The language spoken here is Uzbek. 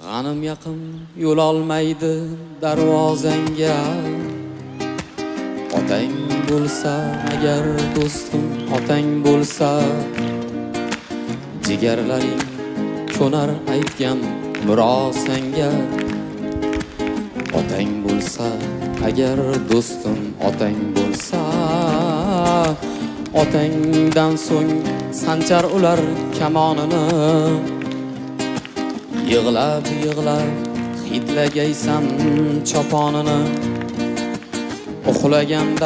g'anim yaqin yo'l olmaydi darvozangga. Otang bo'lsa agar do'stim, otang bo'lsa jigarlaring ko'nar aytgan murosanga. Otang bo'lsa agar do'stim, otang bo'lsa otangdan so'ng sanchar ular kamonini. Yig'lab yig'lab hidlagaysan choponini, uxlaganda